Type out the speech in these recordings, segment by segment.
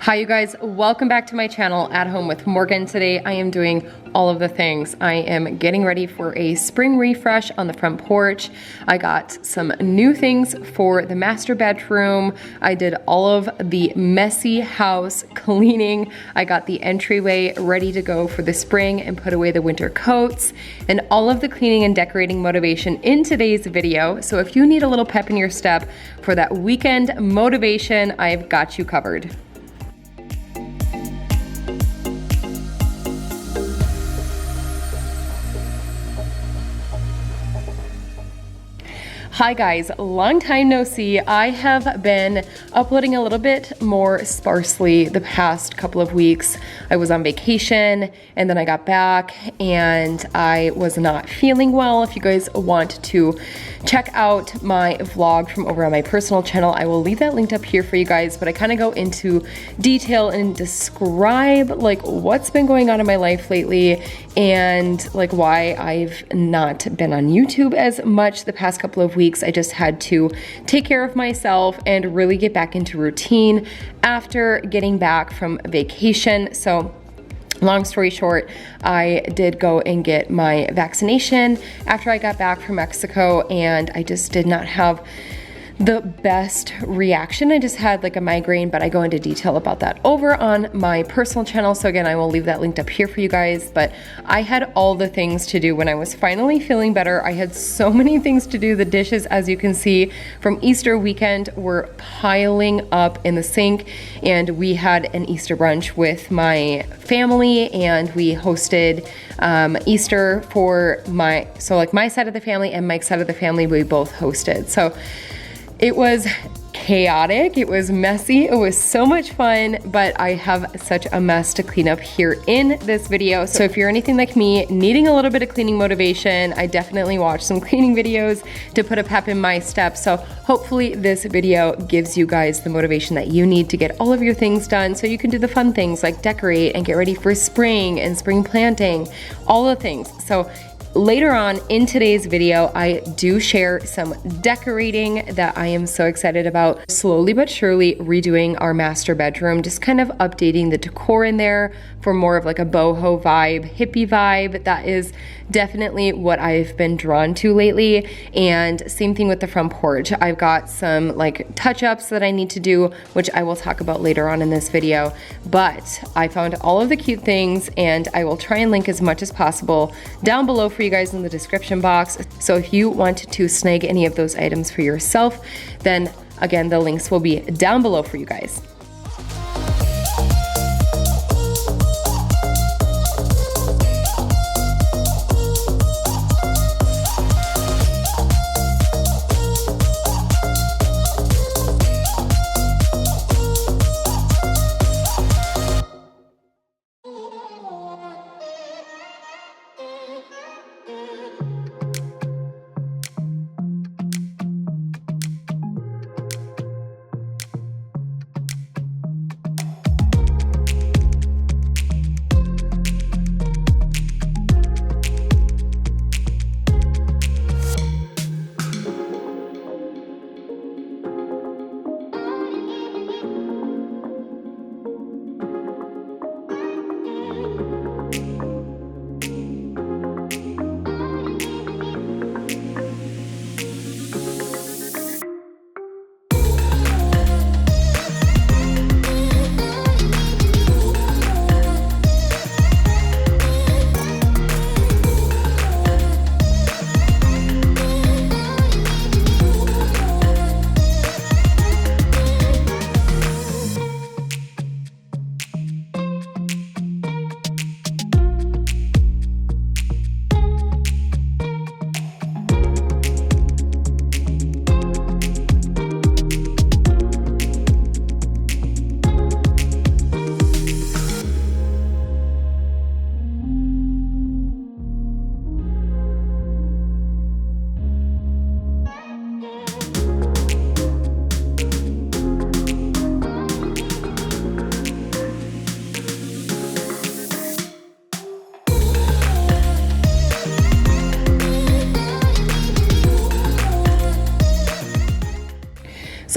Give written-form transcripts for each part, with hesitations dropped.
Hi you guys, welcome back to my channel, At Home with Morgan. Today I am doing all of the things. I am getting ready for a spring refresh on the front porch. I got some new things for the master bedroom. I did all of the messy house cleaning. I got the entryway ready to go for the spring and put away the winter coats, and all of the cleaning and decorating motivation in today's video. So if you need a little pep in your step for that weekend motivation, I've got you covered. Hi guys, long time no see. I have been uploading a little bit more sparsely the past couple of weeks. I was on vacation and then I got back and I was not feeling well. If you guys want to check out my vlog from over on my personal channel, I will leave that linked up here for you guys, but I kind of go into detail and describe like what's been going on in my life lately and like why I've not been on YouTube as much the past couple of weeks. I just had to take care of myself and really get back into routine after getting back from vacation. So long story short, I did go and get my vaccination after I got back from Mexico, and I just did not have the best reaction. I just had like a migraine, but I go into detail about that over on my personal channel. So again, I will leave that linked up here for you guys, but I had all the things to do when I was finally feeling better. I had so many things to do. The dishes, as you can see from Easter weekend, were piling up in the sink, and we had an Easter brunch with my family, and we hosted Easter for my side of the family and Mike's side of the family. We both hosted. So it was chaotic, it was messy, it was so much fun, but I have such a mess to clean up here in this video. So if you're anything like me, needing a little bit of cleaning motivation, I definitely watch some cleaning videos to put a pep in my step. So hopefully this video gives you guys the motivation that you need to get all of your things done so you can do the fun things like decorate and get ready for spring and spring planting, all the things. So later on in today's video, I do share some decorating that I am so excited about. Slowly but surely redoing our master bedroom, just kind of updating the decor in there for more of like a boho vibe, hippie vibe. That is definitely what I've been drawn to lately. And same thing with the front porch. I've got some like touch-ups that I need to do, which I will talk about later on in this video. But I found all of the cute things, and I will try and link as much as possible down below for you guys in the description box. So if you want to snag any of those items for yourself, then again, the links will be down below for you guys.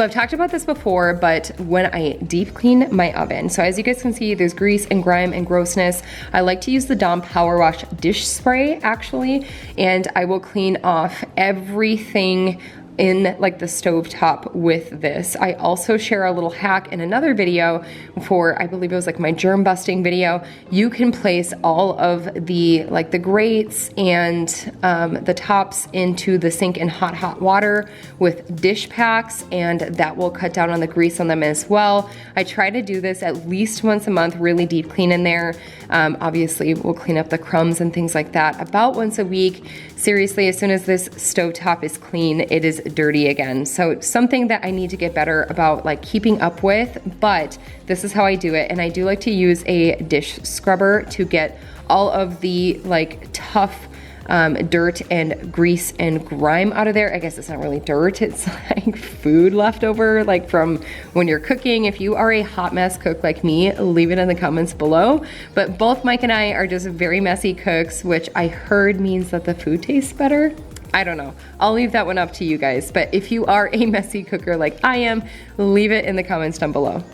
So I've talked about this before, but when I deep clean my oven, so as you guys can see, there's grease and grime and grossness. I like to use the Dawn Power Wash dish spray actually, and I will clean off everything in like the stovetop with this. I also share a little hack in another video for, I believe it was like my germ busting video. You can place all of the like the grates and the tops into the sink in hot water with dish packs, and that will cut down on the grease on them as well. I try to do this at least once a month, really deep clean in there. Obviously we'll clean up the crumbs and things like that about once a week. Seriously, as soon as this stovetop is clean, it is dirty again. So something that I need to get better about like keeping up with, but this is how I do it. And I do like to use a dish scrubber to get all of the like tough dirt and grease and grime out of there. I guess it's not really dirt, it's like food left over like from when you're cooking. If you are a hot mess cook like me, leave it in the comments below. But both Mike and I are just very messy cooks, which I heard means that the food tastes better. I don't know. I'll leave that one up to you guys. But if you are a messy cooker like I am, leave it in the comments down below.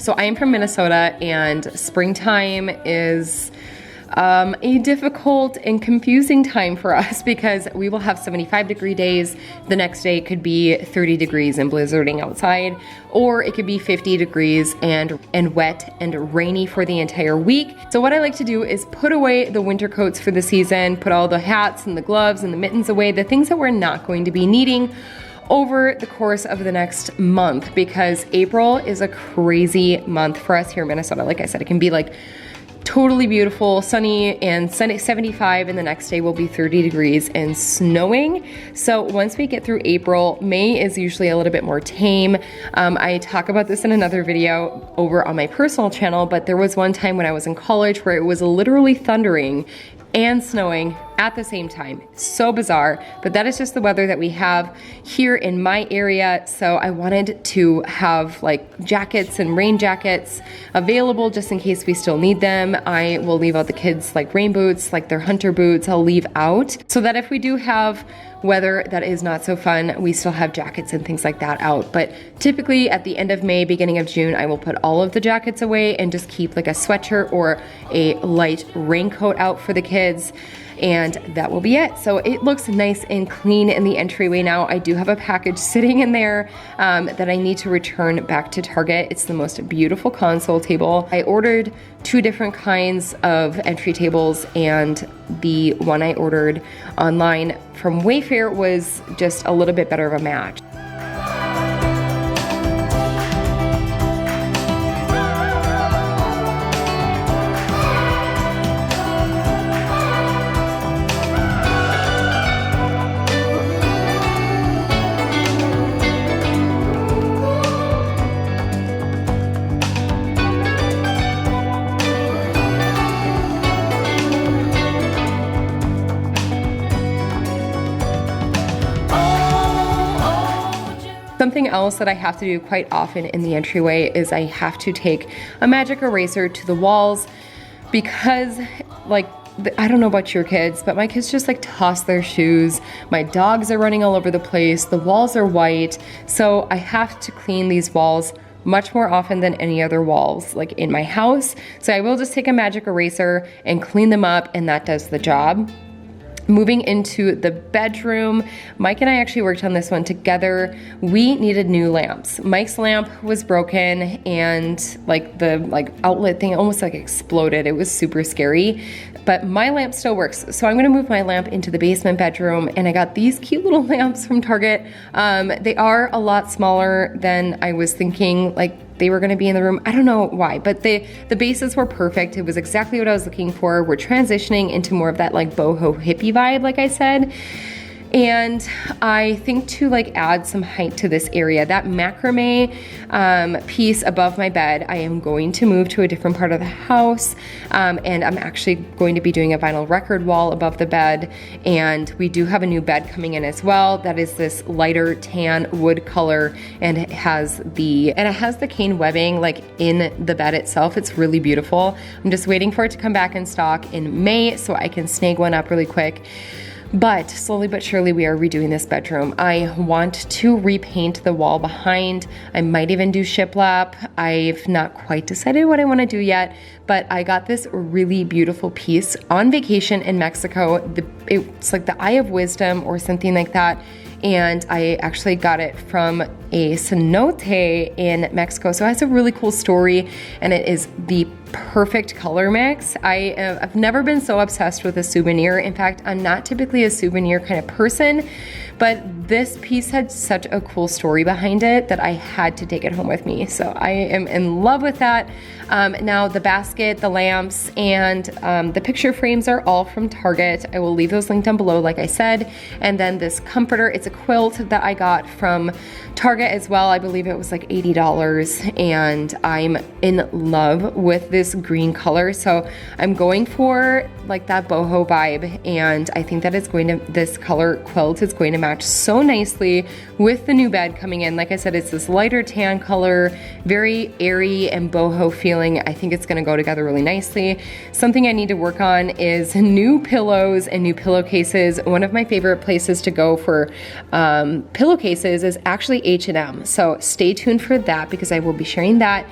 So I am from Minnesota, and springtime is a difficult and confusing time for us because we will have 75-degree days. The next day it could be 30 degrees and blizzarding outside, or it could be 50 degrees and wet and rainy for the entire week. So what I like to do is put away the winter coats for the season, put all the hats and the gloves and the mittens away, the things that we're not going to be needing over the course of the next month, because April is a crazy month for us here in Minnesota. Like I said, it can be like totally beautiful, sunny, and 75, and the next day will be 30 degrees and snowing. So once we get through April, May is usually a little bit more tame. I talk about this in another video over on my personal channel, but there was one time when I was in college where it was literally thundering and snowing at the same time. So bizarre, but that is just the weather that we have here in my area. So I wanted to have like jackets and rain jackets available just in case we still need them. I will leave out the kids like rain boots, like their hunter boots, I'll leave out so that if we do have weather that is not so fun, we still have jackets and things like that out. But typically at the end of May, beginning of June, I will put all of the jackets away and just keep like a sweatshirt or a light raincoat out for the kids. And that will be it. So it looks nice and clean in the entryway now. I do have a package sitting in there that I need to return back to Target. It's the most beautiful console table. I ordered 2 different kinds of entry tables, and the one I ordered online from Wayfair was just a little bit better of a match. Something else that I have to do quite often in the entryway is I have to take a magic eraser to the walls because, like, I don't know about your kids, but my kids just like toss their shoes. My dogs are running all over the place. The walls are white. So I have to clean these walls much more often than any other walls like in my house. So I will just take a magic eraser and clean them up, and that does the job. Moving into the bedroom, Mike and I actually worked on this one together. We needed new lamps. Mike's lamp was broken, and like the outlet thing almost like exploded. It was super scary, but my lamp still works. So I'm gonna move my lamp into the basement bedroom, and I got these cute little lamps from Target. They are a lot smaller than I was thinking. Like, they were gonna be in the room. I don't know why, but the bases were perfect. It was exactly what I was looking for. We're transitioning into more of that like boho hippie vibe, like I said. And I think to like add some height to this area, that macrame piece above my bed, I am going to move to a different part of the house. And I'm actually going to be doing a vinyl record wall above the bed. And we do have a new bed coming in as well. That is this lighter tan wood color, and it has the cane webbing like in the bed itself. It's really beautiful. I'm just waiting for it to come back in stock in May so I can snag one up really quick. But slowly but surely we are redoing this bedroom. I want to repaint the wall behind. I might even do shiplap. I've not quite decided what I want to do yet, but I got this really beautiful piece on vacation in Mexico. It's like the Eye of Wisdom or something like that. And I actually got it from a cenote in Mexico. So it has a really cool story, and it is the perfect color mix. I've never been so obsessed with a souvenir. In fact, I'm not typically a souvenir kind of person, but this piece had such a cool story behind it that I had to take it home with me. So I am in love with that. Now the basket, the lamps, and the picture frames are all from Target. I will leave those linked down below, like I said. And then this comforter, it's a quilt that I got from Target as well. I believe it was like $80, and I'm in love with this green color. So I'm going for like that boho vibe, and I think that this color quilt is going to match so nicely with the new bed coming in. Like I said, it's this lighter tan color, very airy and boho feeling. I think it's gonna go together really nicely. Something I need to work on is new pillows and new pillowcases. One of my favorite places to go for pillowcases is actually H&M. So stay tuned for that because I will be sharing that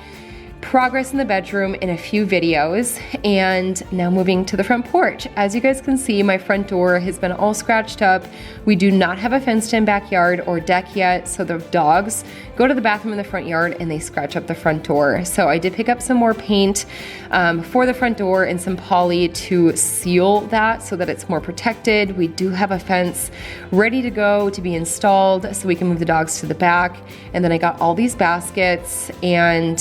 progress in the bedroom in a few videos, and now moving to the front porch. As you guys can see, my front door has been all scratched up. We do not have a fenced-in backyard or deck yet, so the dogs go to the bathroom in the front yard and they scratch up the front door. So I did pick up some more paint for the front door and some poly to seal that so that it's more protected. We do have a fence ready to go to be installed so we can move the dogs to the back. And then I got all these baskets and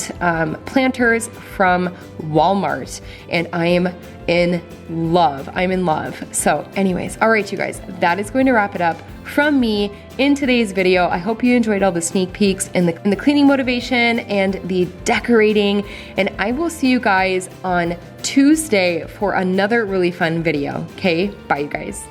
planters from Walmart, and I am in love. I'm in love. So anyways, all right, you guys, that is going to wrap it up from me in today's video. I hope you enjoyed all the sneak peeks and the cleaning motivation and the decorating, and I will see you guys on Tuesday for another really fun video. Okay, bye you guys.